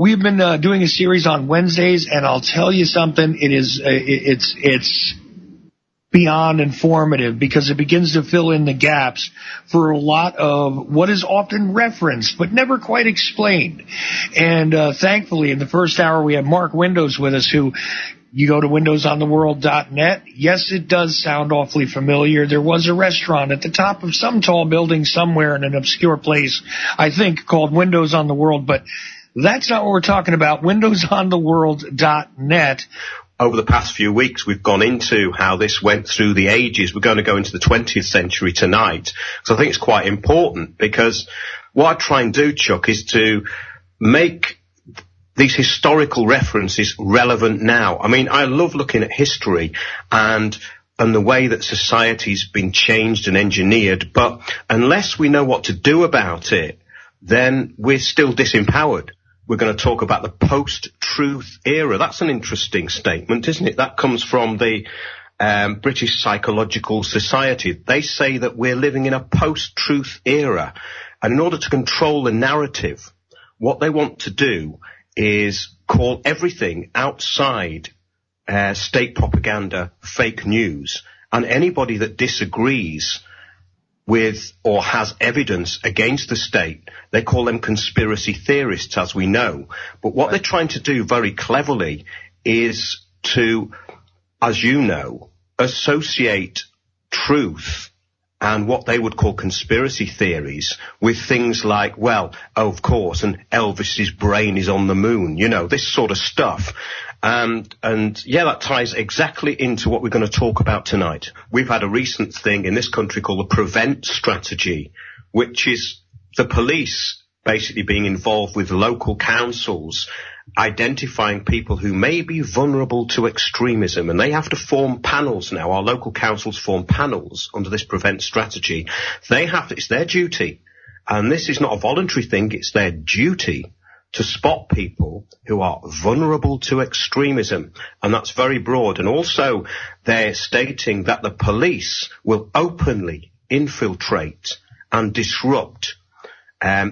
We've been doing a series on Wednesdays, and I'll tell you something. It's beyond informative because it begins to fill in the gaps for a lot of what is often referenced but never quite explained. And thankfully, in the first hour, we have Mark Windows with us, who you go to windowsontheworld.net. Yes, it does sound awfully familiar. There was a restaurant at the top of some tall building somewhere in an obscure place, I think, called Windows on the World, but that's not what we're talking about. windowsontheworld.net. Over the past few weeks, we've gone into how this went through the ages. We're going to go into the 20th century tonight. So I think it's quite important, because what I try and do, Chuck, is to make these historical references relevant now. I mean, I love looking at history and the way that society's been changed and engineered, but unless we know what to do about it, then we're still disempowered. We're going to talk about the post-truth era. That's an interesting statement, isn't it? That comes from the British Psychological Society. They say that we're living in a post-truth era. And in order to control the narrative, what they want to do is call everything outside state propaganda fake news. And anybody that disagrees with or has evidence against the state, they call them conspiracy theorists, as we know. But what they're trying to do very cleverly is to, as you know, associate truth and what they would call conspiracy theories with things like, well, oh, of course, and Elvis's brain is on the moon, you know, this sort of stuff. And yeah, that ties exactly into what we're going to talk about tonight. We've had a recent thing in this country called the prevent strategy, which is the police basically being involved with local councils, identifying people who may be vulnerable to extremism, and they have to form panels now. Our local councils form panels under this prevent strategy. They have to, it's their duty, and this is not a voluntary thing, it's their duty to spot people who are vulnerable to extremism. And that's very broad. And also they're stating that the police will openly infiltrate and disrupt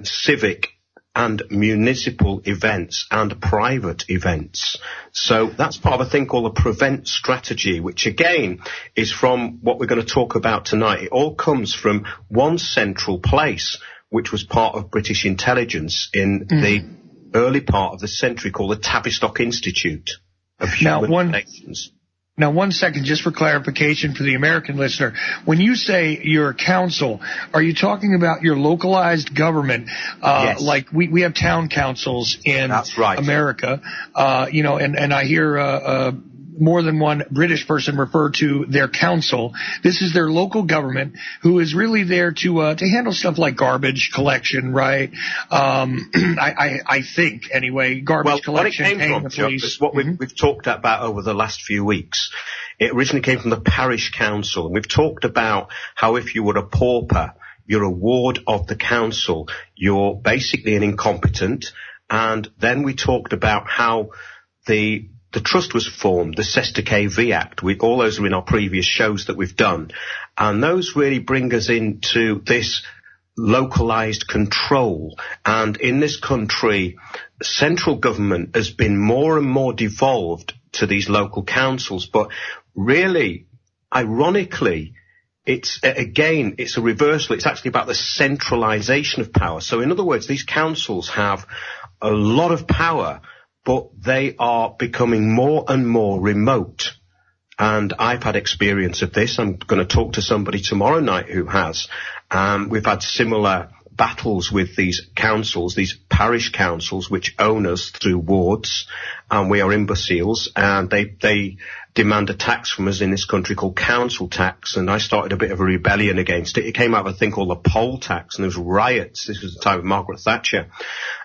civic and municipal events and private events. So that's part of a thing called the prevent strategy, which again is from what we're going to talk about tonight. It all comes from one central place, which was part of British intelligence in the early part of the century, called the Tavistock Institute of Human Relations. Now, one second, just for clarification for the American listener. When you say your council, are you talking about your localized government? Yes. Like we have town councils in That's right. America, you know, and I hear more than one British person refer to their council. This is their local government who is really there to handle stuff like garbage collection, right? I think, anyway, garbage collection. Well, what it came from, Chuck, is what we've talked about over the last few weeks. It originally came from the parish council, and we've talked about how if you were a pauper, you're a ward of the council, you're basically an incompetent. And then we talked about how the trust was formed, the Cester KV Act. All those are in our previous shows that we've done. And those really bring us into this localized control. And in this country, central government has been more and more devolved to these local councils. But really, ironically, it's a reversal. It's actually about the centralization of power. So in other words, these councils have a lot of power, but they are becoming more and more remote. And I've had experience of this. I'm going to talk to somebody tomorrow night who has. We've had similar battles with these councils, these parish councils, which own us through wards, and we are imbeciles, and they demand a tax from us in this country called council tax, and I started a bit of a rebellion against it. It came out of a thing called the poll tax, and there was riots. This was the time of Margaret Thatcher,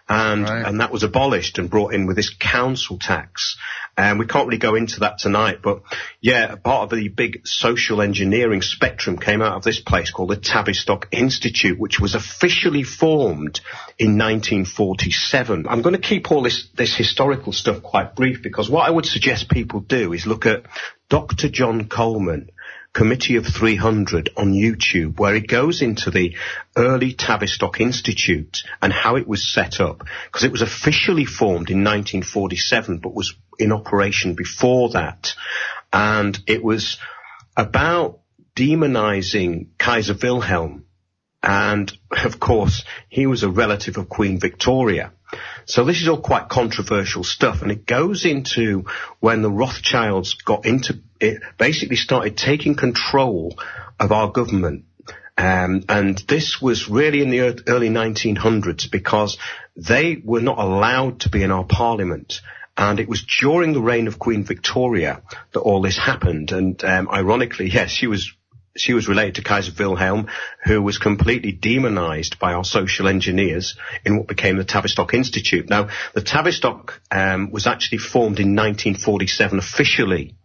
and that was abolished and brought in with this council tax. And we can't really go into that tonight, but yeah, part of the big social engineering spectrum came out of this place called the Tavistock Institute, which was officially formed in 1947. I'm going to keep all this historical stuff quite brief, because what I would suggest people do is look at Dr. John Coleman, Committee of 300 on YouTube, where he goes into the early Tavistock Institute and how it was set up, because it was officially formed in 1947 but was in operation before that. And it was about demonizing Kaiser Wilhelm. And, of course, he was a relative of Queen Victoria. So this is all quite controversial stuff, and it goes into when the Rothschilds got into it, basically started taking control of our government. And this was really in the early 1900s, because they were not allowed to be in our parliament. And it was during the reign of Queen Victoria that all this happened. And ironically, yes, she was related to Kaiser Wilhelm, who was completely demonized by our social engineers in what became the Tavistock Institute. Now, the Tavistock was actually formed in 1947 officially.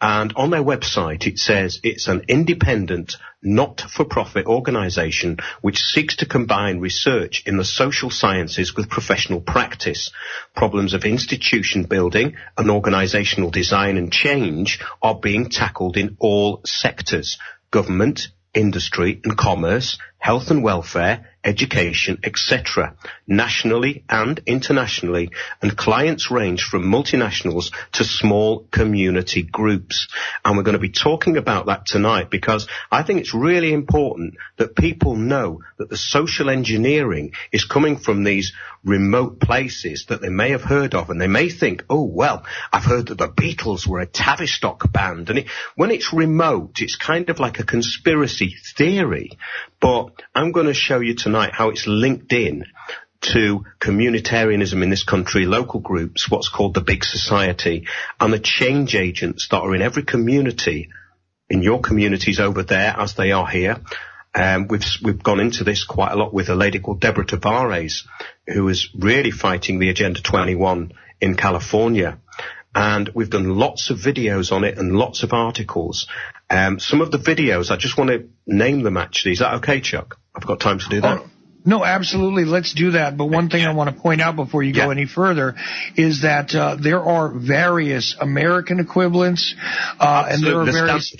And on their website, it says it's an independent, not-for-profit organisation which seeks to combine research in the social sciences with professional practice. Problems of institution building and organisational design and change are being tackled in all sectors: government, industry and commerce, health and welfare, education, etc., nationally and internationally, and clients range from multinationals to small community groups. And we're going to be talking about that tonight, because I think it's really important that people know that the social engineering is coming from these remote places that they may have heard of, and they may think, oh, well, I've heard that the Beatles were a Tavistock band. And when it's remote, it's kind of like a conspiracy theory. But I'm going to show you tonight how it's linked in to communitarianism in this country, local groups, what's called the big society, and the change agents that are in every community, in your communities over there as they are here. We've gone into this quite a lot with a lady called Deborah Tavares, who is really fighting the Agenda 21 in California. And we've done lots of videos on it and lots of articles. Some of the videos, I just want to name them actually. Is that okay, Chuck? I've got time to do that. No, absolutely. Let's do that. But one thing I want to point out before you go any further is that there are various American equivalents, and there are the various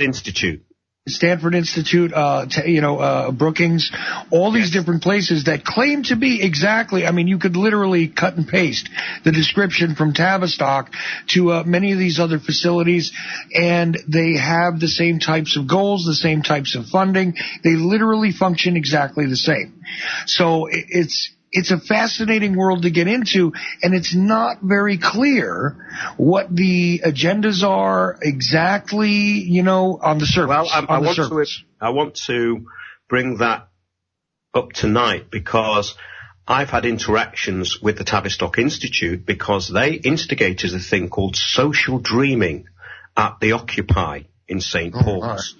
Stanford Institute, Brookings, all these different places that claim to be exactly, I mean, you could literally cut and paste the description from Tavistock to many of these other facilities, and they have the same types of goals, the same types of funding. They literally function exactly the same. So it's a fascinating world to get into, and it's not very clear what the agendas are exactly, on the surface. Well, I want to bring that up tonight, because I've had interactions with the Tavistock Institute, because they instigated a thing called social dreaming at the Occupy in St. Paul's. Right.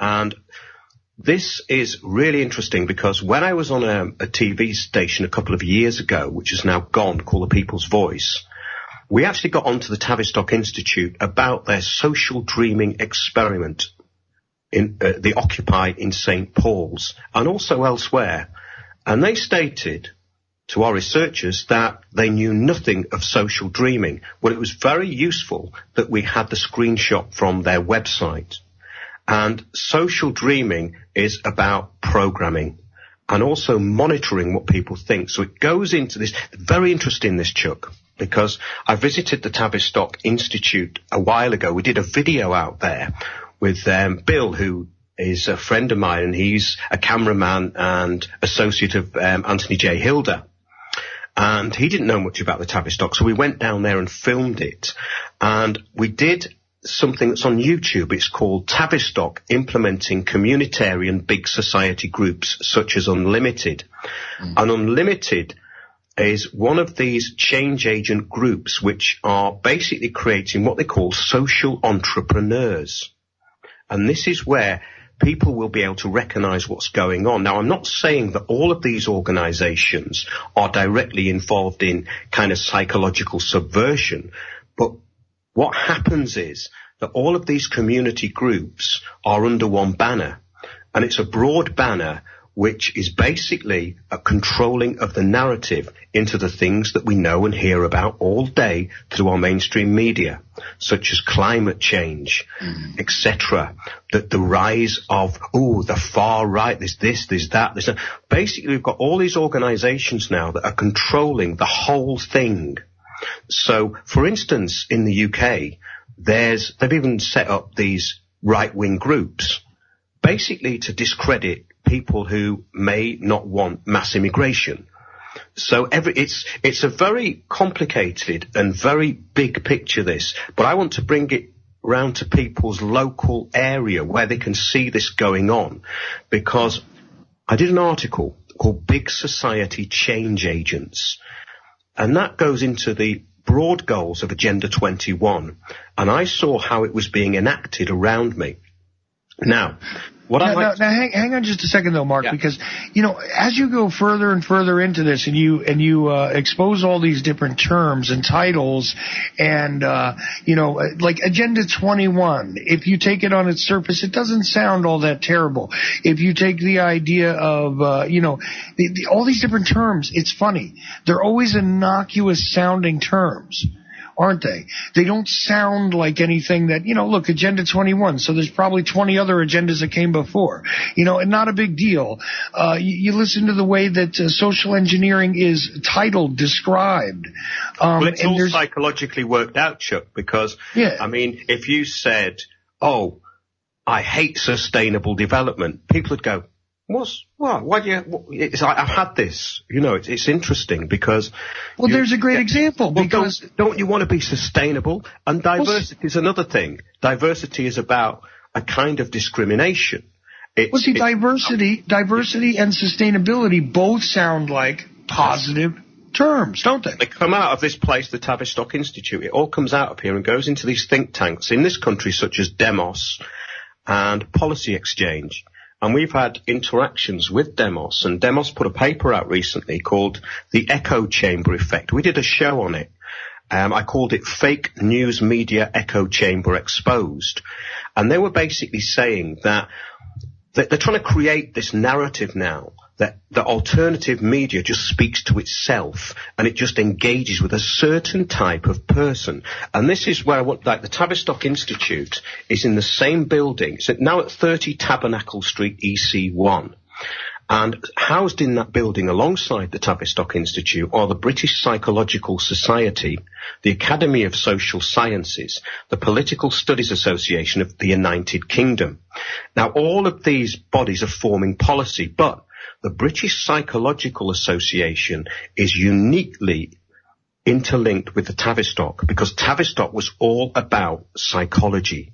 And this is really interesting, because when I was on a TV station a couple of years ago, which is now gone, called The People's Voice, we actually got onto the Tavistock Institute about their social dreaming experiment in the Occupy in St. Paul's and also elsewhere. And they stated to our researchers that they knew nothing of social dreaming. Well, it was very useful that we had the screenshot from their website. And social dreaming is about programming and also monitoring what people think. So it goes into this. Very interesting, this, Chuck, because I visited the Tavistock Institute a while ago. We did a video out there with Bill, who is a friend of mine, and he's a cameraman and associate of Anthony J. Hilda. And he didn't know much about the Tavistock, so we went down there and filmed it. And we did something that's on YouTube. It's called Tavistock Implementing Communitarian Big Society Groups Such as Unlimited. And Unlimited is one of these change agent groups which are basically creating what they call social entrepreneurs. And this is where people will be able to recognize what's going on. Now, I'm not saying that all of these organizations are directly involved in kind of psychological subversion, but what happens is that all of these community groups are under one banner, and it's a broad banner which is basically a controlling of the narrative into the things that we know and hear about all day through our mainstream media, such as climate change, etc. The rise of, the far right, there's this, there's that, there's that. Basically, we've got all these organizations now that are controlling the whole thing. So, for instance, in the UK, they've even set up these right-wing groups, basically to discredit people who may not want mass immigration. So it's a very complicated and very big picture, this, but I want to bring it round to people's local area where they can see this going on, because I did an article called Big Society Change Agents, and that goes into the broad goals of Agenda 21, and I saw how it was being enacted around me. Now, now hang on just a second though, Mark, because, as you go further and further into this and you expose all these different terms and titles and, like Agenda 21, if you take it on its surface, it doesn't sound all that terrible. If you take the idea of, all these different terms, it's funny. They're always innocuous sounding terms, aren't they? They don't sound like anything that, look, Agenda 21, so there's probably 20 other agendas that came before, and not a big deal. You listen to the way that social engineering is titled, described. Well, it's all psychologically worked out, Chuck, because, if you said, I hate sustainable development, people would go, why do you, I've had this, it's interesting because. Well, there's a great example because. Don't you want to be sustainable? And diversity is another thing. Diversity is about a kind of discrimination. Diversity and sustainability both sound like positive terms, don't they? They come out of this place, the Tavistock Institute. It all comes out of here and goes into these think tanks in this country, such as Demos and Policy Exchange. And we've had interactions with Demos, and Demos put a paper out recently called The Echo Chamber Effect. We did a show on it. I called it Fake News Media Echo Chamber Exposed. And they were basically saying that they're trying to create this narrative now that the alternative media just speaks to itself and it just engages with a certain type of person. And this is where the Tavistock Institute is in the same building. It's now at 30 Tabernacle Street, EC1. And housed in that building alongside the Tavistock Institute are the British Psychological Society, the Academy of Social Sciences, the Political Studies Association of the United Kingdom. Now, all of these bodies are forming policy, but the British Psychological Association is uniquely interlinked with the Tavistock because Tavistock was all about psychology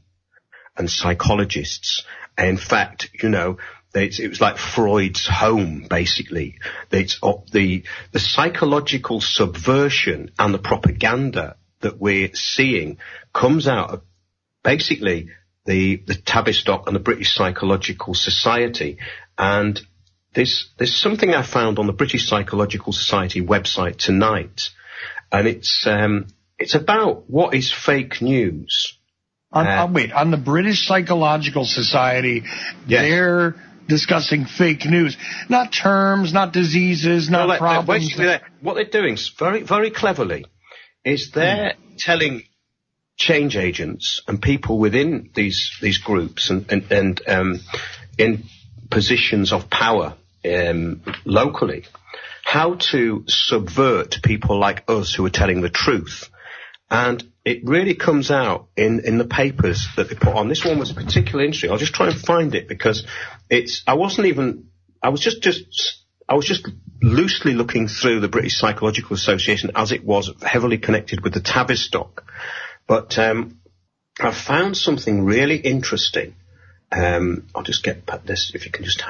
and psychologists. In fact, it was like Freud's home, basically. The psychological subversion and the propaganda that we're seeing comes out of basically the Tavistock and the British Psychological Society. And there's something I found on the British Psychological Society website tonight, and it's about what is fake news. On the British Psychological Society, yes. They're discussing fake news, not terms, not diseases, not problems. Basically, what they're doing very, very cleverly is they're telling change agents and people within these groups and in positions of power locally how to subvert people like us who are telling the truth. And it really comes out in the papers that they put on. This one was particularly interesting. I'll just try and find it because I was just loosely looking through the British Psychological Association as it was heavily connected with the Tavistock. But I found something really interesting. I'll just get this, if you can just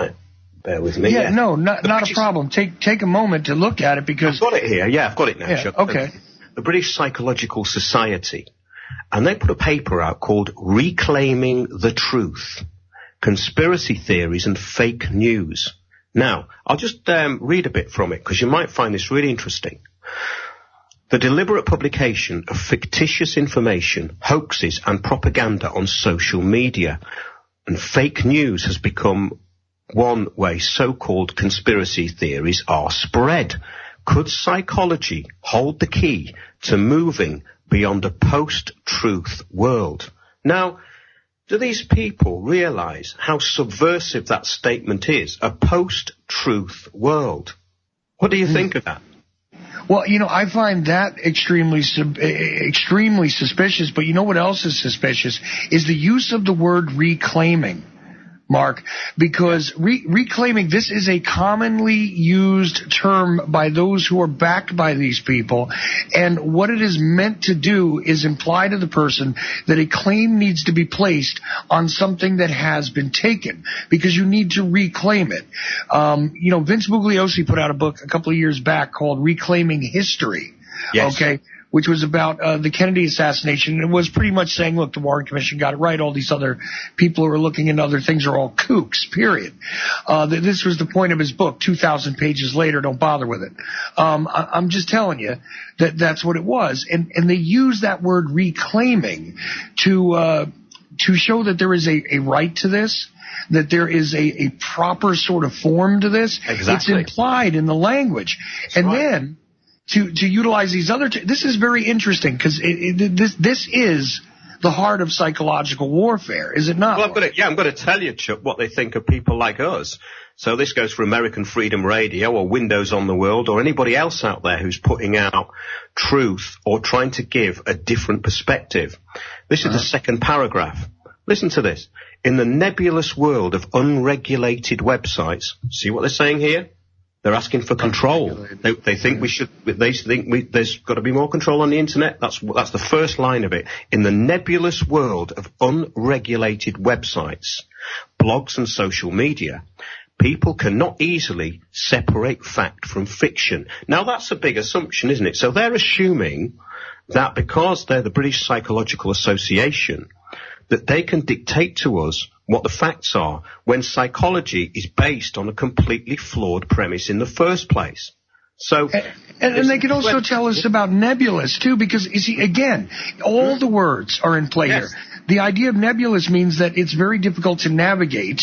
bear with me. Yeah, no, not a problem. Take a moment to look at it because... I've got it here. Yeah, I've got it now. Yeah, okay. The British Psychological Society. And they put a paper out called Reclaiming the Truth, Conspiracy Theories and Fake News. Now, I'll just read a bit from it because you might find this really interesting. The deliberate publication of fictitious information, hoaxes and propaganda on social media and fake news has become one way so-called conspiracy theories are spread. Could psychology hold the key to moving beyond a post-truth world? Now, do these people realize how subversive that statement is? A post-truth world. What do you think of that? Well, I find that extremely suspicious, but you know what else is suspicious? Is the use of the word reclaiming, Mark, because reclaiming, this is a commonly used term by those who are backed by these people, and what it is meant to do is imply to the person that a claim needs to be placed on something that has been taken, because you need to reclaim it. Vince Bugliosi put out a book a couple of years back called Reclaiming History. Yes. Okay. Which was about the Kennedy assassination. It was pretty much saying, look, the Warren Commission got it right. All these other people who are looking into other things are all kooks, period. This was the point of his book. 2,000 pages later, don't bother with it. I'm just telling you that that's what it was. And they use that word reclaiming to show that there is a right to this, that there is a proper sort of form to this. Exactly. It's implied in the language. That's and right. Then to utilize these other this is very interesting, because this is the heart of psychological warfare, is it not? Well, I'm going to tell you, Chuck, what they think of people like us. So this goes for American Freedom Radio or Windows on the World or anybody else out there who's putting out truth or trying to give a different perspective. This is the second paragraph. Listen to this. In the nebulous world of unregulated websites, see what they're saying here? They're asking for control. They think there's got to be more control on the internet. That's the first line of it. In the nebulous world of unregulated websites, blogs and social media, people cannot easily separate fact from fiction. Now that's a big assumption, isn't it? So they're assuming that because they're the British Psychological Association, that they can dictate to us what the facts are, when psychology is based on a completely flawed premise in the first place. So, and they can also tell us about nebulous too, because you see, again, all the words are in play here. The idea of nebulous means that it's very difficult to navigate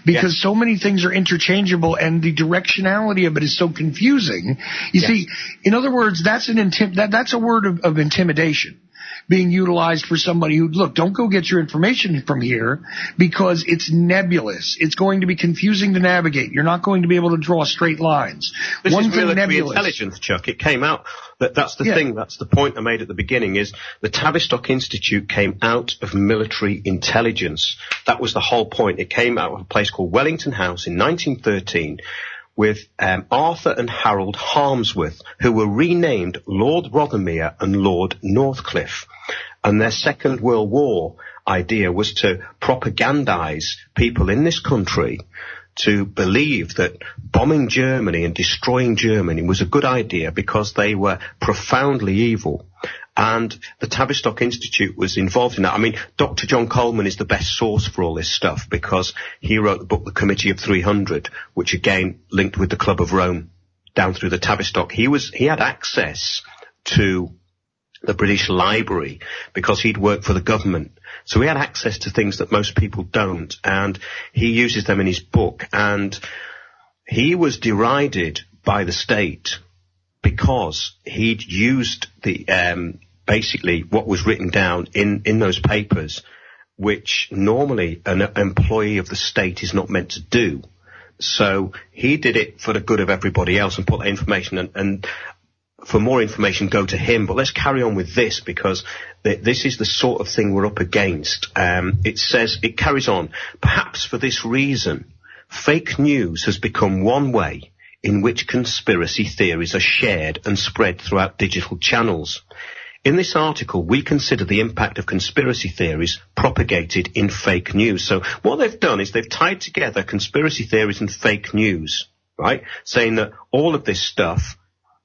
because so many things are interchangeable, and the directionality of it is so confusing. You see, in other words, that's that's a word of intimidation being utilized for somebody who, look, don't go get your information from here because it's nebulous. It's going to be confusing to navigate. You're not going to be able to draw straight lines. This is military intelligence, Chuck. It came out, that's the thing, that's the point I made at the beginning, is the Tavistock Institute came out of military intelligence. That was the whole point. It came out of a place called Wellington House in 1913, with Arthur and Harold Harmsworth, who were renamed Lord Rothermere and Lord Northcliffe. And their Second World War idea was to propagandize people in this country to believe that bombing Germany and destroying Germany was a good idea because they were profoundly evil. And the Tavistock Institute was involved in that. I mean, Dr. John Coleman is the best source for all this stuff because he wrote the book The Committee of 300, which again linked with the Club of Rome down through the Tavistock. He had access to the British Library because he'd worked for the government. So he had access to things that most people don't, and he uses them in his book. And he was derided by the state because he'd used the basically what was written down in those papers, which normally an employee of the state is not meant to do. So he did it for the good of everybody else and put that information, and for more information, go to him. But let's carry on with this, because this is the sort of thing we're up against. It carries on. Perhaps for this reason, fake news has become one way in which conspiracy theories are shared and spread throughout digital channels. In this article, we consider the impact of conspiracy theories propagated in fake news. So what they've done is they've tied together conspiracy theories and fake news, right? Saying that all of this stuff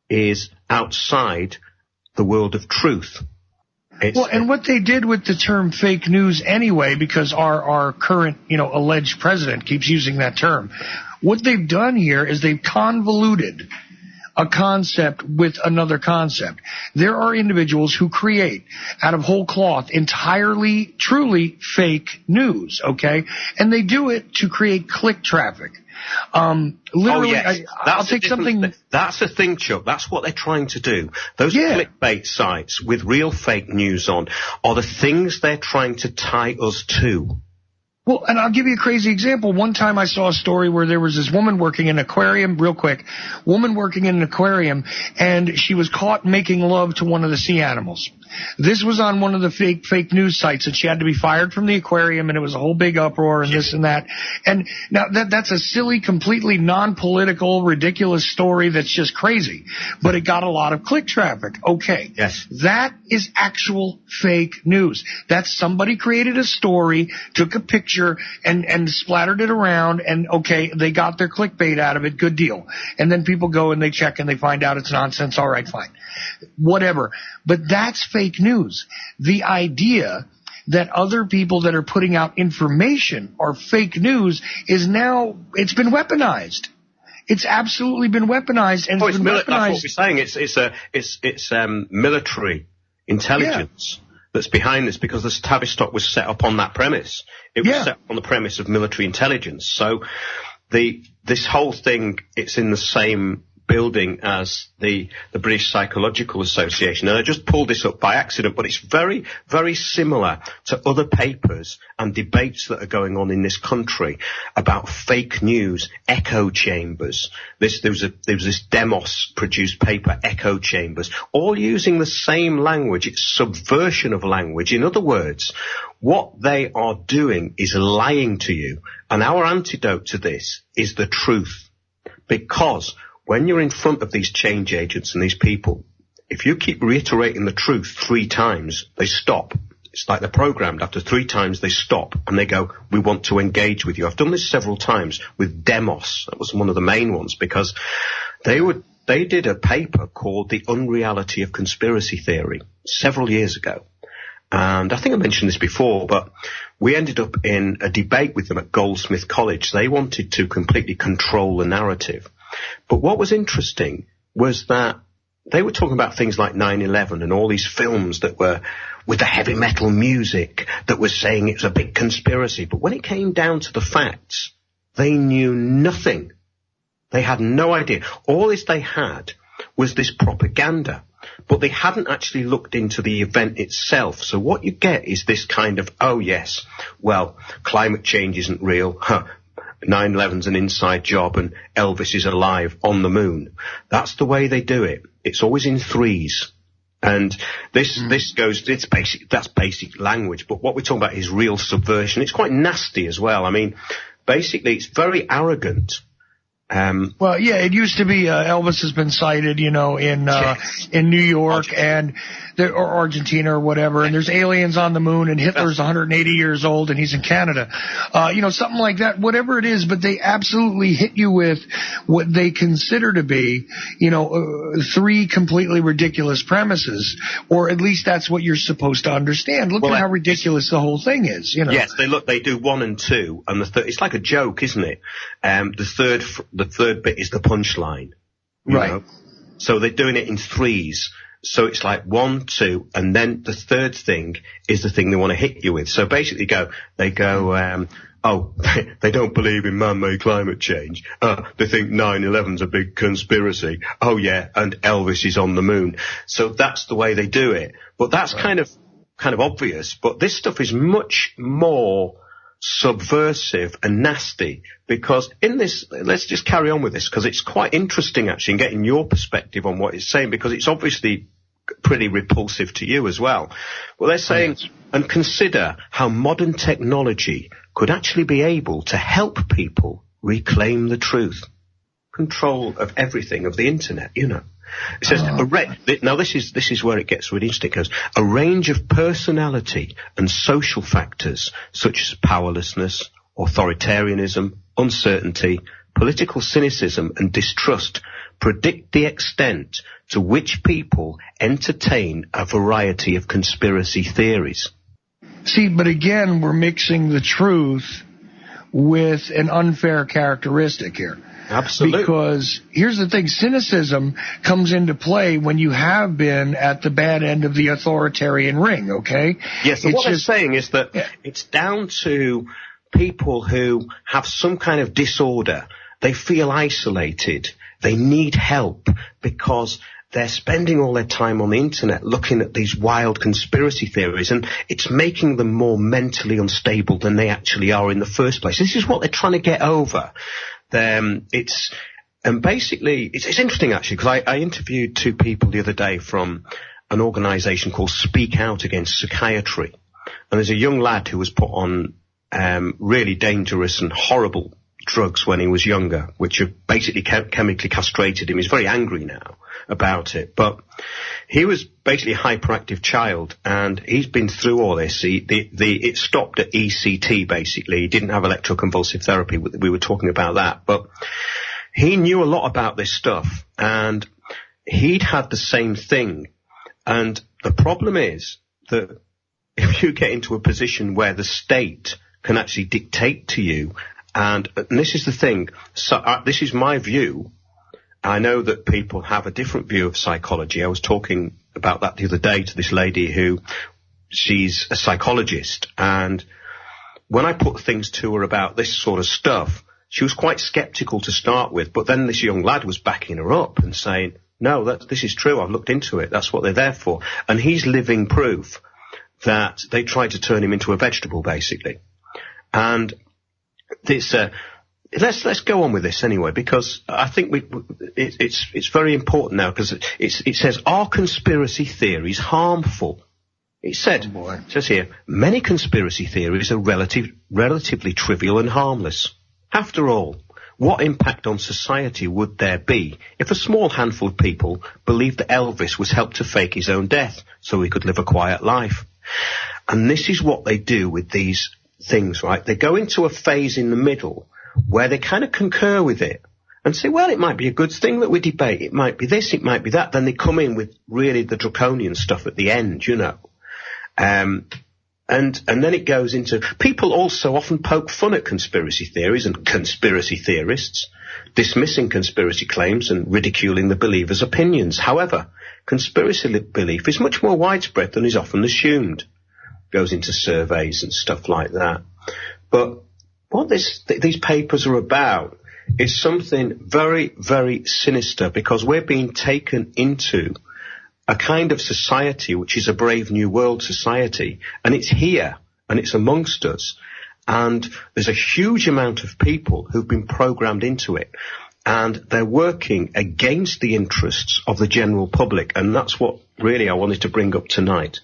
is outside the world of truth. And what they did with the term fake news anyway, because our current, alleged president keeps using that term, what they've done here is they've convoluted a concept with another concept. There are individuals who create out of whole cloth entirely, truly fake news, okay? And they do it to create click traffic. Literally, yes. I'll take something. That's the thing, Chuck. That's what they're trying to do. Those clickbait sites with real fake news on are the things they're trying to tie us to. Well, and I'll give you a crazy example. One time I saw a story where there was this woman working in an aquarium, real quick, woman working in an aquarium, and she was caught making love to one of the sea animals. This was on one of the fake news sites, and she had to be fired from the aquarium, and it was a whole big uproar and this and that. And now that's a silly, completely non-political, ridiculous story that's just crazy. But it got a lot of click traffic. Okay. Yes. That is actual fake news. That's somebody created a story, took a picture, and splattered it around, and okay, they got their clickbait out of it. Good deal. And then people go and they check and they find out it's nonsense. All right, fine. Whatever. But that's fake news. The idea that other people that are putting out information are fake news is now, it's been weaponized. It's absolutely been weaponized, and it's been weaponized. That's what we're saying. It's military intelligence that's behind this, because the Tavistock was set up on that premise. It was set up on the premise of military intelligence. So this whole thing, it's in the same building as the British Psychological Association. And I just pulled this up by accident, but it's very, very similar to other papers and debates that are going on in this country about fake news, echo chambers. There was this Demos-produced paper, Echo Chambers, all using the same language. It's subversion of language. In other words, what they are doing is lying to you. And our antidote to this is the truth. Because when you're in front of these change agents and these people, if you keep reiterating the truth 3 times, they stop. It's like they're programmed. After 3 times, they stop and they go, we want to engage with you. I've done this several times with Demos. That was one of the main ones, because they did a paper called The Unreality of Conspiracy Theory several years ago. And I think I mentioned this before, but we ended up in a debate with them at Goldsmith College. They wanted to completely control the narrative. But what was interesting was that they were talking about things like 9/11 and all these films that were with the heavy metal music that was saying it was a big conspiracy. But when it came down to the facts, they knew nothing. They had no idea. All this they had was this propaganda. But they hadn't actually looked into the event itself. So what you get is this kind of, oh yes, well, climate change isn't real. 9/11's an inside job and Elvis is alive on the moon. That's the way they do it. It's always in threes. And this goes, that's basic language. But what we're talking about is real subversion. It's quite nasty as well. I mean, basically it's very arrogant. Well, yeah, it used to be Elvis has been sighted, in New York or Argentina or whatever, and there's aliens on the moon, and Hitler's 180 years old and he's in Canada, something like that, whatever it is. But they absolutely hit you with what they consider to be, 3 completely ridiculous premises, or at least that's what you're supposed to understand. Look at how ridiculous the whole thing is. Yes, they do 1 and 2, and the third, it's like a joke, isn't it? The third bit is the punchline. Right. So they're doing it in threes. So it's like 1, 2, and then the third thing is the thing they want to hit you with. So basically they go, they don't believe in man-made climate change. They think 9/11's a big conspiracy. Oh yeah, and Elvis is on the moon. So that's the way they do it. But that's kind of obvious. But this stuff is much more subversive and nasty, because in this, let's just carry on with this, because it's quite interesting actually in getting your perspective on what it's saying, because it's obviously pretty repulsive to you as well. Well, they're saying, and consider how modern technology could actually be able to help people reclaim the truth. Control of everything, of the internet, It says, now this is where it gets really interesting. It goes, a range of personality and social factors such as powerlessness, authoritarianism, uncertainty, political cynicism and distrust predict the extent to which people entertain a variety of conspiracy theories. See, but again, we're mixing the truth with an unfair characteristic here. Absolutely. Because here's the thing, cynicism comes into play when you have been at the bad end of the authoritarian ring, okay? Yes, so what they're saying is that it's down to people who have some kind of disorder. They feel isolated. They need help because they're spending all their time on the internet looking at these wild conspiracy theories, and it's making them more mentally unstable than they actually are in the first place. This is what they're trying to get over. It's interesting actually, because I interviewed two people the other day from an organisation called Speak Out Against Psychiatry, and there's a young lad who was put on really dangerous and horrible drugs when he was younger, which have basically chemically castrated him. He's very angry now about it, but he was basically a hyperactive child, and he's been through all this. It stopped at ECT, basically. He didn't have electroconvulsive therapy. We were talking about that, but he knew a lot about this stuff, and he'd had the same thing. And the problem is that if you get into a position where the state can actually dictate to you, and this is the thing, so this is my view. I know that people have a different view of psychology. I was talking about that the other day to this lady who, she's a psychologist, and when I put things to her about this sort of stuff, she was quite skeptical to start with, but then this young lad was backing her up and saying, no, this is true, I've looked into it, that's what they're there for. And he's living proof that they tried to turn him into a vegetable, basically. And this, let's go on with this anyway, because I think it's very important now, because it says, are conspiracy theories harmful? It said, it says here, many conspiracy theories are relatively trivial and harmless. After all, what impact on society would there be if a small handful of people believed that Elvis was helped to fake his own death so he could live a quiet life? And this is what they do with these things, right? They go into a phase in the middle where they kind of concur with it and say, well, it might be a good thing that we debate. It might be this, it might be that. Then they come in with really the draconian stuff at the end, you know. And then it goes into, people also often poke fun at conspiracy theories and conspiracy theorists, dismissing conspiracy claims and ridiculing the believers' opinions. However, conspiracy belief is much more widespread than is often assumed. Goes into surveys and stuff like that. But what these papers are about is something very, very sinister, because we're being taken into a kind of society which is a Brave New World society, and it's here and it's amongst us, and there's a huge amount of people who've been programmed into it, and they're working against the interests of the general public, and that's what really I wanted to bring up tonight.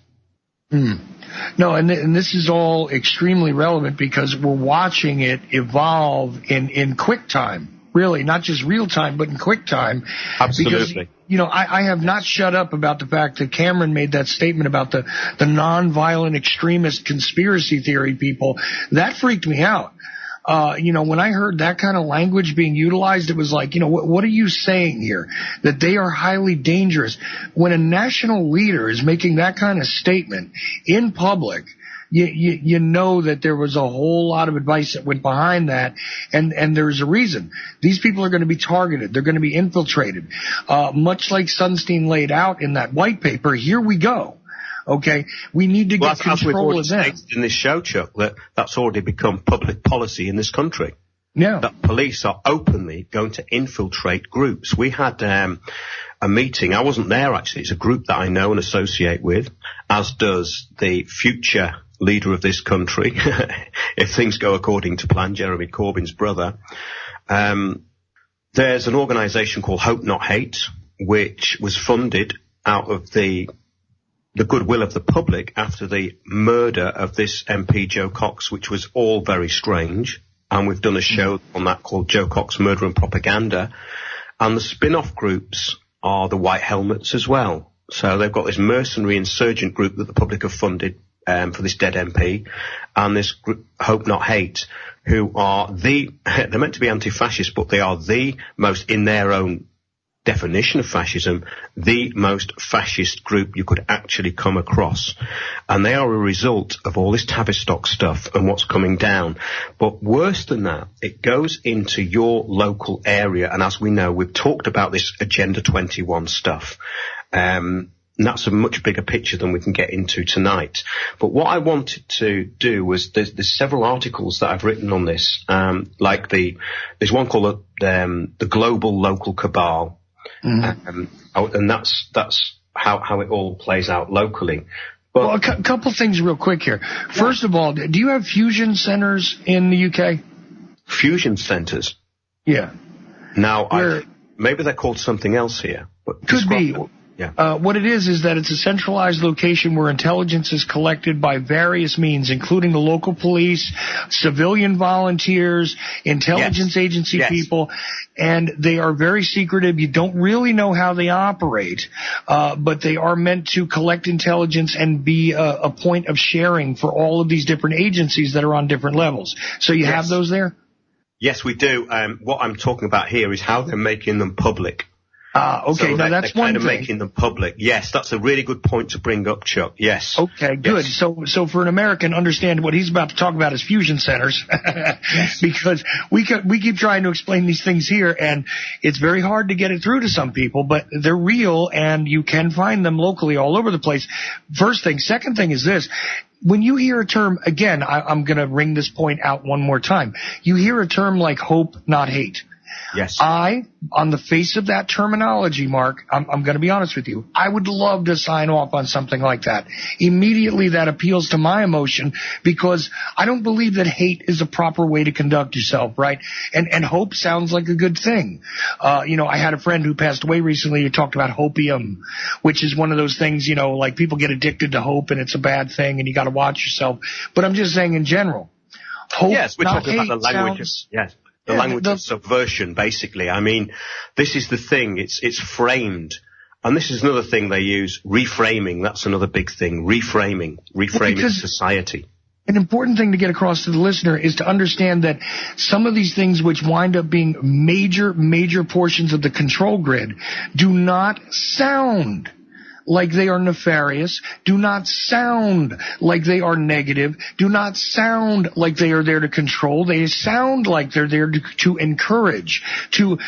No, and this is all extremely relevant because we're watching it evolve in quick time, really, not just real time, but in quick time. Absolutely. Because, I have not shut up about the fact that Cameron made that statement about the nonviolent extremist conspiracy theory people. That freaked me out. When I heard that kind of language being utilized, it was like, what are you saying here? That they are highly dangerous. When a national leader is making that kind of statement in public, you know that there was a whole lot of advice that went behind that, and there's a reason. These people are going to be targeted. They're going to be infiltrated. Much like Sunstein laid out in that white paper, here we go. Okay, we need to get control of them. In this show, Chuck, that's already become public policy in this country. Yeah. That police are openly going to infiltrate groups. We had a meeting. I wasn't there, actually. It's a group that I know and associate with, as does the future leader of this country, if things go according to plan, Jeremy Corbyn's brother. There's an organisation called Hope Not Hate, which was funded out of the goodwill of the public after the murder of this MP Joe Cox, which was all very strange. And we've done a show on that called Joe Cox Murder and Propaganda. And the spin-off groups are the White Helmets as well. So they've got this mercenary insurgent group that the public have funded for this dead MP, and this group, Hope Not Hate, who are they're meant to be anti-fascist, but they are the most, in their own definition of fascism, the most fascist group you could actually come across. And they are a result of all this Tavistock stuff and what's coming down. But worse than that, it goes into your local area. And as we know, we've talked about this Agenda 21 stuff. And that's a much bigger picture than we can get into tonight. But what I wanted to do was there's several articles that I've written on this, like there's one called the Global Local Cabal. And that's how it all plays out locally. But well, a couple things real quick here. First of all, do you have fusion centers in the UK? Fusion centers? Yeah. Now, maybe they're called something else here. But could be. Yeah. What it is that it's a centralized location where intelligence is collected by various means, including the local police, civilian volunteers, intelligence agency people, and they are very secretive. You don't really know how they operate, but they are meant to collect intelligence and be a point of sharing for all of these different agencies that are on different levels. So you have those there? Yes, we do. What I'm talking about here is how they're making them public. Okay, so now that's one thing. Making them public. Yes, that's a really good point to bring up, Chuck. Yes. Okay, good. Yes. So for an American, understand what he's about to talk about is fusion centers, because we keep trying to explain these things here, and it's very hard to get it through to some people, but they're real, and you can find them locally all over the place. First thing. Second thing is this. When you hear a term, again, I'm going to ring this point out one more time. You hear a term like hope, not hate. Yes. On the face of that terminology, Mark, I'm going to be honest with you. I would love to sign off on something like that. Immediately that appeals to my emotion because I don't believe that hate is a proper way to conduct yourself, right? And hope sounds like a good thing. I had a friend who passed away recently who talked about hopium, which is one of those things, like people get addicted to hope and it's a bad thing and you got to watch yourself. But I'm just saying in general, hope, yes, we're not talking hate about the language. Yes. The language of subversion, basically. I mean, this is the thing. It's framed. And this is another thing they use, reframing. That's another big thing. Reframing society. An important thing to get across to the listener is to understand that some of these things which wind up being major portions of the control grid do not sound like they are nefarious, do not sound like they are negative, do not sound like they are there to control. They sound like they're there to encourage, to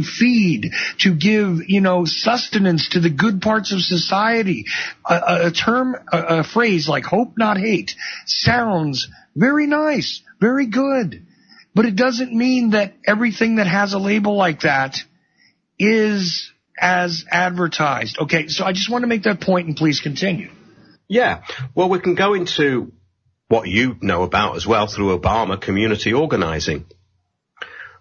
feed, to give, sustenance to the good parts of society. A phrase like hope, not hate sounds very nice, very good, but it doesn't mean that everything that has a label like that is as advertised. Okay, so I just want to make that point, and please continue. Yeah, well, we can go into what you know about as well through Obama, community organizing.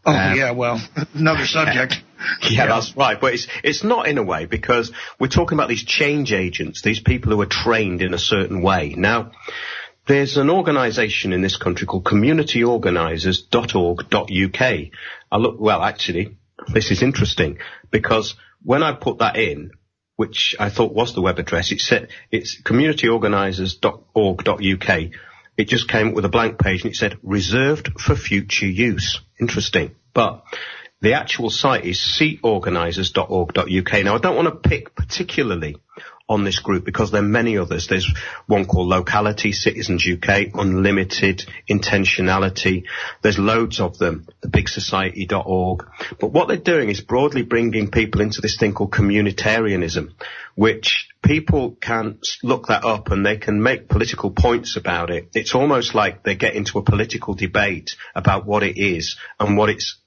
Another subject. Yeah, that's right. But it's not in a way, because we're talking about these change agents, these people who are trained in a certain way. Now, there's an organization in this country called communityorganisers.org.uk. Actually, this is interesting, because when I put that in, which I thought was the web address, it said it's communityorganisers.org.uk. It just came up with a blank page and it said reserved for future use. Interesting. But the actual site is seatorganisers.org.uk. Now, I don't want to pick particularly on this group because there are many others. There's one called Locality, Citizens UK, Unlimited, Intentionality. There's loads of them, thebigsociety.org. But what they're doing is broadly bringing people into this thing called communitarianism, which people can look that up and they can make political points about it. It's almost like they get into a political debate about what it is and what its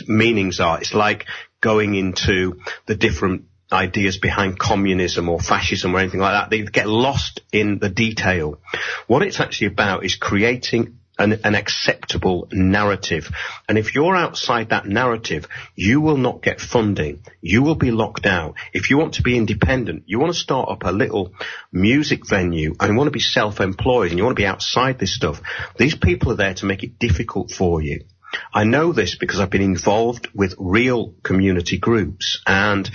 meanings are. It's like going into the different ideas behind communism or fascism or anything like that. They get lost in the detail. What it's actually about is creating an acceptable narrative. And if you're outside that narrative, you will not get funding. You will be locked out. If you want to be independent, you want to start up a little music venue and you want to be self-employed and you want to be outside this stuff, these people are there to make it difficult for you. I know this because I've been involved with real community groups, and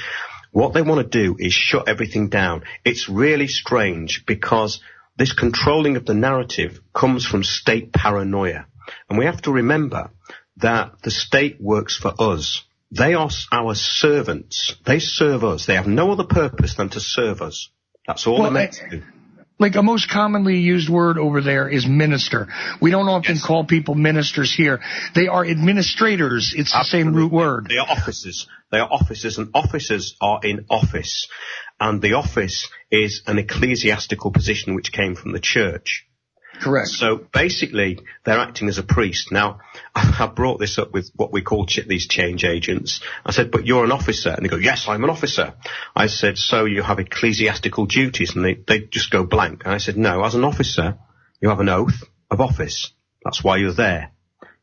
what they want to do is shut everything down. It's really strange because this controlling of the narrative comes from state paranoia. And we have to remember that the state works for us. They are our servants. They serve us. They have no other purpose than to serve us. That's all they're meant to do. Like a most commonly used word over there is minister. We don't often call people ministers here. They are administrators. It's the same root word. They are officers. They are officers, and officers are in office. And the office is an ecclesiastical position which came from the church. Correct. So basically, they're acting as a priest. Now, I brought this up with what we call these change agents. I said, but you're an officer. And they go, yes, I'm an officer. I said, so you have ecclesiastical duties? And they just go blank. And I said, no, as an officer, you have an oath of office. That's why you're there.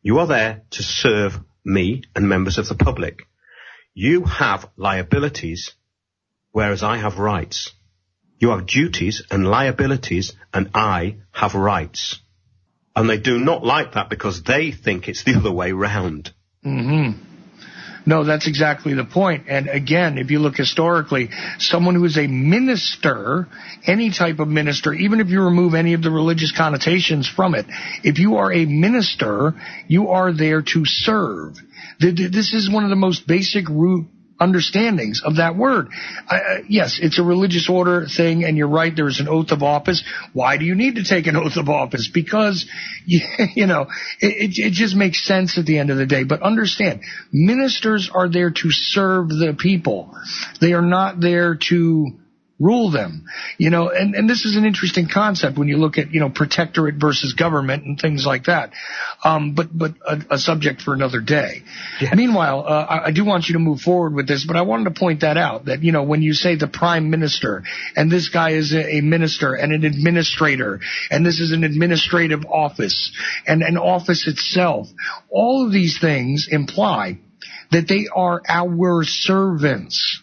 You are there to serve me and members of the public. You have liabilities, whereas I have rights. You have duties and liabilities, and I have rights. And they do not like that because they think it's the other way round. Mm-hmm. No, that's exactly the point. And again, if you look historically, someone who is a minister, any type of minister, even if you remove any of the religious connotations from it, if you are a minister, you are there to serve. This is one of the most basic root understandings of that word. Yes, it's a religious order thing, and you're right, there's an oath of office. Why do you need to take an oath of office? Because, it just makes sense at the end of the day. But understand, ministers are there to serve the people. They are not there to rule them, and this is an interesting concept when you look at, protectorate versus government and things like that. But a subject for another day. Yeah. Meanwhile, I do want you to move forward with this, but I wanted to point that out that, when you say the prime minister and this guy is a minister and an administrator and this is an administrative office and an office itself, all of these things imply that they are our servants,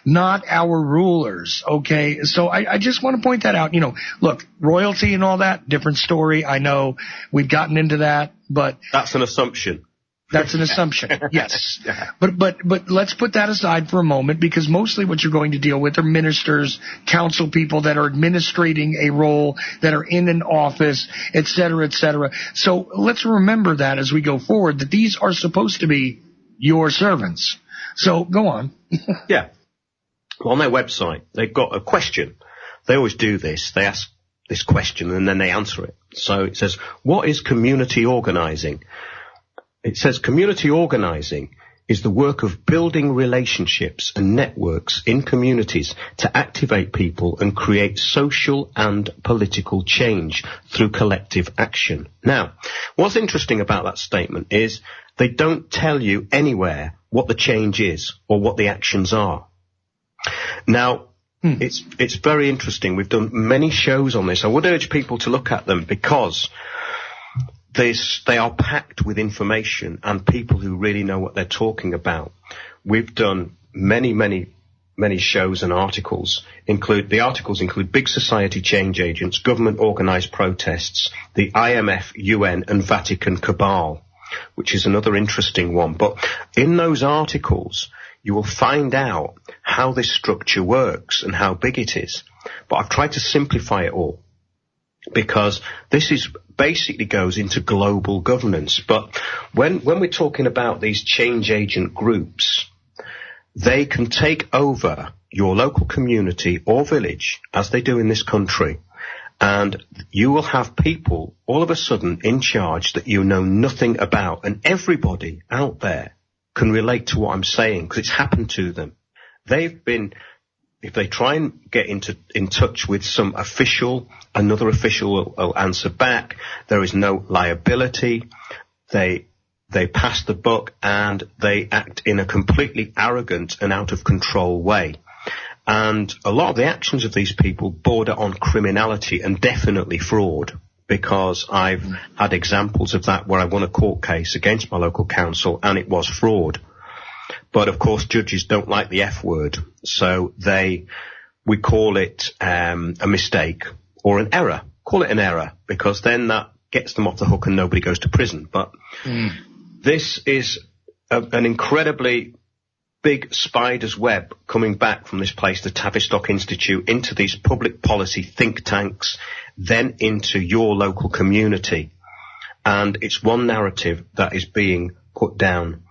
not our rulers, okay? So I just want to point that out. Look, royalty and all that, different story. I know we've gotten into that, but... That's an assumption. That's an assumption, yes. But let's put that aside for a moment, because mostly what you're going to deal with are ministers, council people that are administrating a role, that are in an office, et cetera, et cetera. So let's remember that as we go forward, that these are supposed to be your servants. So go on. Yeah. On their website, they've got a question. They always do this. They ask this question and then they answer it. So it says, what is community organizing? It says community organizing is the work of building relationships and networks in communities to activate people and create social and political change through collective action. Now, what's interesting about that statement is they don't tell you anywhere what the change is or what the actions are. Now, it's very interesting. We've done many shows on this. I would urge people to look at them because they are packed with information and people who really know what they're talking about. We've done many shows and articles. The articles include big society change agents, government organized protests, the IMF, UN and Vatican cabal, which is another interesting one. But in those articles, you will find out how this structure works and how big it is. But I've tried to simplify it all because this is basically goes into global governance. But when we're talking about these change agent groups, they can take over your local community or village, as they do in this country, and you will have people all of a sudden in charge that you know nothing about, and everybody out there can relate to what I'm saying because it's happened to them. If they try and get in touch with some official, another official will answer back. There is no liability. They pass the buck and they act in a completely arrogant and out of control way. And a lot of the actions of these people border on criminality and definitely fraud, because I've had examples of that where I won a court case against my local council and it was fraud. But of course judges don't like the F word, so we call it a mistake or an error. Call it an error, because then that gets them off the hook and nobody goes to prison. But this is an incredibly big spider's web coming back from this place, the Tavistock Institute, into these public policy think tanks, then into your local community. And it's one narrative that is being put down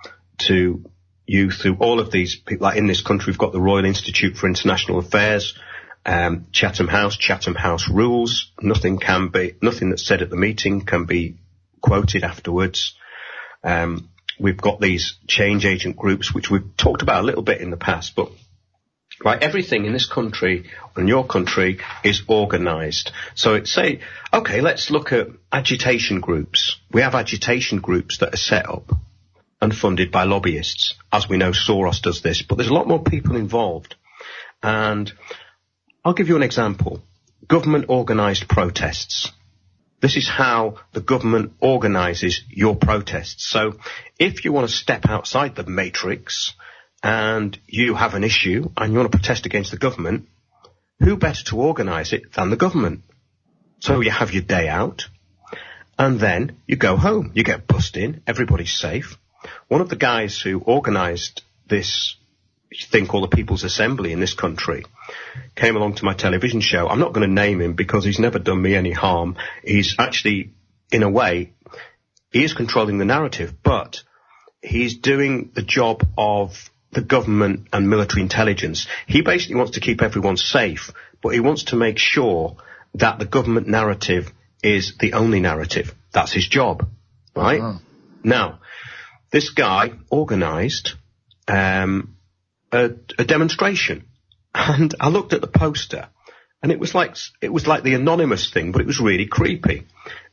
to you through all of these people. Like in this country, we've got the Royal Institute for International Affairs, Chatham House rules. Nothing that's said at the meeting can be quoted afterwards. We've got these change agent groups, which we've talked about a little bit in the past, but right, everything in this country, in your country, is organised. So okay, let's look at agitation groups. We have agitation groups that are set up and funded by lobbyists. As we know, Soros does this, but there's a lot more people involved. And I'll give you an example. Government organised protests. This is how the government organises your protests. So if you want to step outside the matrix and you have an issue and you want to protest against the government, who better to organise it than the government? So you have your day out and then you go home. You get bussed in. Everybody's safe. One of the guys who organised this thing called the People's Assembly in this country came along to my television show. I'm not going to name him because he's never done me any harm. He's actually, in a way, he is controlling the narrative, but he's doing the job of the government and military intelligence. He basically wants to keep everyone safe, but he wants to make sure that the government narrative is the only narrative. That's his job, right? Uh-huh. Now, this guy organised a demonstration, and I looked at the poster, and it was like the anonymous thing, but it was really creepy.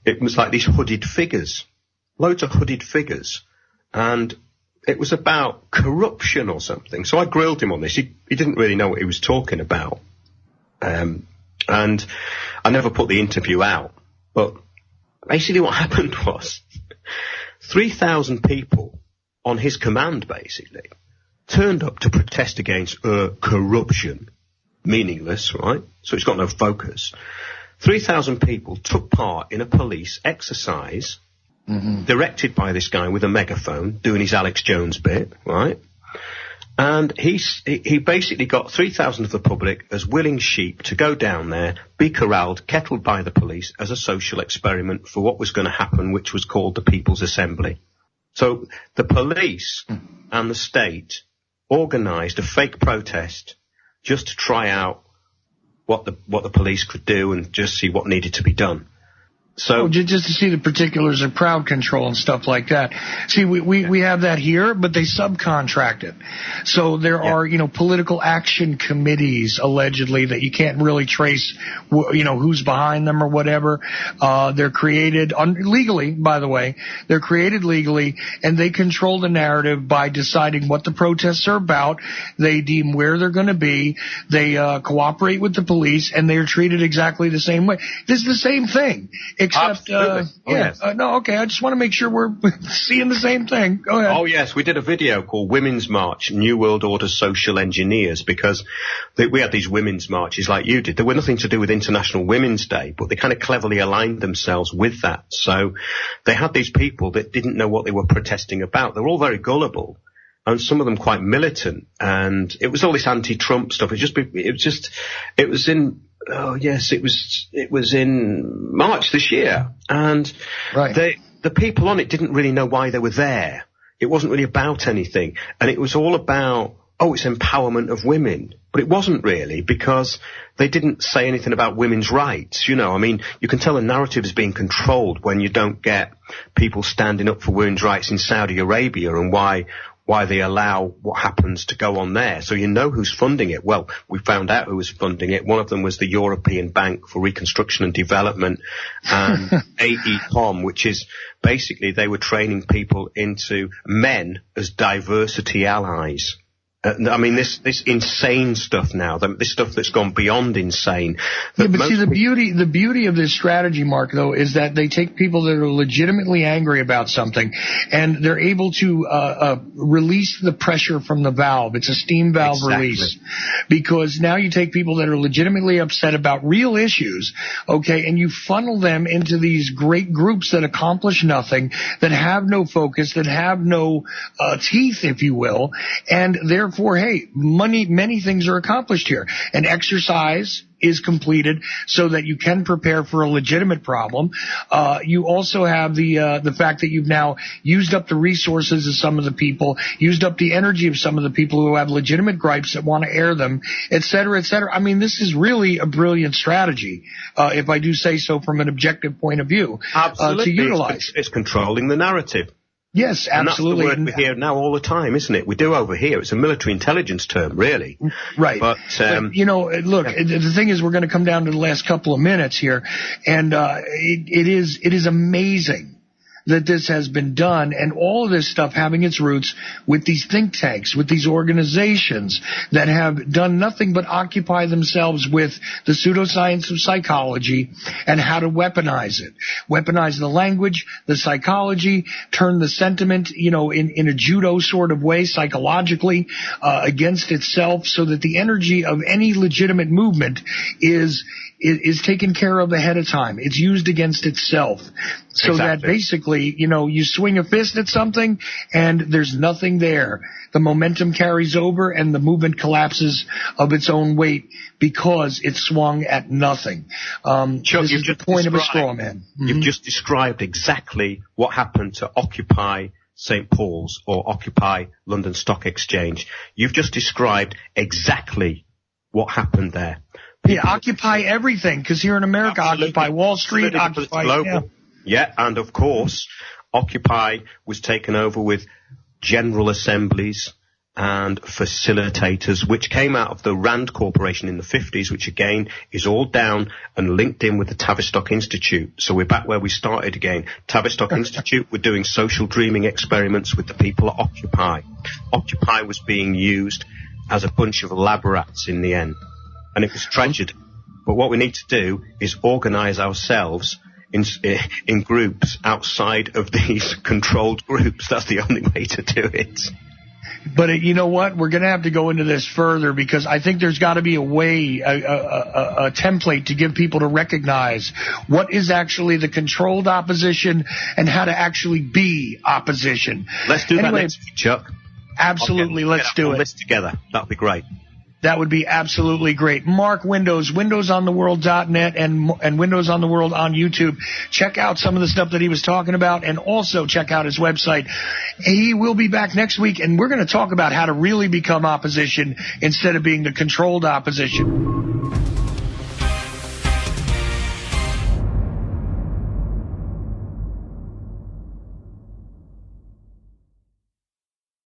It was like these hooded figures, loads of hooded figures, and it was about corruption or something. So I grilled him on this. He didn't really know what he was talking about, and I never put the interview out. But basically, what happened was 3,000 people on his command, basically, turned up to protest against corruption. Meaningless, right? So it's got no focus. 3,000 people took part in a police exercise directed by this guy with a megaphone doing his Alex Jones bit, right? And he basically got 3,000 of the public as willing sheep to go down there, be corralled, kettled by the police as a social experiment for what was going to happen, which was called the People's Assembly. So the police and the state organised a fake protest just to try out what the police could do and just see what needed to be done. So just to see the particulars of crowd control and stuff like that. See, we have that here, but they subcontract it. So there are, political action committees allegedly that you can't really trace, who's behind them or whatever. They're created legally, by the way. They're created legally, and they control the narrative by deciding what the protests are about. They deem where they're going to be. They cooperate with the police, and they are treated exactly the same way. This is the same thing. Except, yes. No, okay, I just want to make sure we're seeing the same thing. Go ahead. Oh, yes, we did a video called Women's March, New World Order Social Engineers, because we had these women's marches like you did. They were nothing to do with International Women's Day, but they kind of cleverly aligned themselves with that. So they had these people that didn't know what they were protesting about. They were all very gullible, and some of them quite militant, and it was all this anti-Trump stuff. It was in... Oh yes, it was in March this year, and right. The people on it didn't really know why they were there. It wasn't really about anything, and it was all about it's empowerment of women, but it wasn't really, because they didn't say anything about women's rights. You can tell the narrative is being controlled when you don't get people standing up for women's rights in Saudi Arabia and why they allow what happens to go on there. So you know who's funding it. Well, we found out who was funding it. One of them was the European Bank for Reconstruction and Development, and AECOM, which is basically they were training people into men as diversity allies. This insane stuff now, this stuff that's gone beyond insane. Yeah, but see, the beauty of this strategy, Mark, though, is that they take people that are legitimately angry about something, and they're able to release the pressure from the valve. It's a steam valve release. Because now you take people that are legitimately upset about real issues, okay, and you funnel them into these great groups that accomplish nothing, that have no focus, that have no teeth, if you will, and they're therefore, hey, many things are accomplished here. An exercise is completed so that you can prepare for a legitimate problem. You also have the fact that you've now used up the resources of some of the people, used up the energy of some of the people who have legitimate gripes that want to air them, et cetera, et cetera. I mean, this is really a brilliant strategy, if I do say so from an objective point of view, Absolutely. to utilize. It's controlling the narrative. Yes, absolutely. And that's the word we hear now all the time, isn't it? We do over here. It's a military intelligence term, really. Right. But you know, look, the thing is, we're going to come down to the last couple of minutes here, and it is amazing that this has been done, and all of this stuff having its roots with these think tanks, with these organizations that have done nothing but occupy themselves with the pseudoscience of psychology and how to weaponize it. Weaponize the language, the psychology, turn the sentiment, you know, in a judo sort of way, psychologically, against itself, so that the energy of any legitimate movement is taken care of ahead of time. It's used against itself. So that basically, you know, you swing a fist at something and there's nothing there. The momentum carries over and the movement collapses of its own weight because it swung at nothing. Chuck, this is the point of a straw man. You've just described exactly what happened to Occupy St. Paul's or Occupy London Stock Exchange. You've just described exactly what happened there. Yeah, occupy everything, because here in America, occupy Wall Street, occupy global. Yeah, and of course, Occupy was taken over with general assemblies and facilitators, which came out of the Rand Corporation in the 50s, which again is all down and linked in with the Tavistock Institute. So we're back where we started again. Tavistock Institute were doing social dreaming experiments with the people at Occupy. Occupy was being used as a bunch of lab rats in the end. And it was tragedy. But what we need to do is organize ourselves in groups outside of these controlled groups. That's the only way to do it. But you know what? We're going to have to go into this further, because I think there's got to be a way, a template to give people to recognize what is actually the controlled opposition and how to actually be opposition. Let's do that next week, Chuck. Absolutely, let's do it. Let's together. That'd be great. That would be absolutely great. Mark Windows, windowsontheworld.net and Windows on the World on YouTube. Check out some of the stuff that he was talking about, and also check out his website. He will be back next week, and we're going to talk about how to really become opposition instead of being the controlled opposition.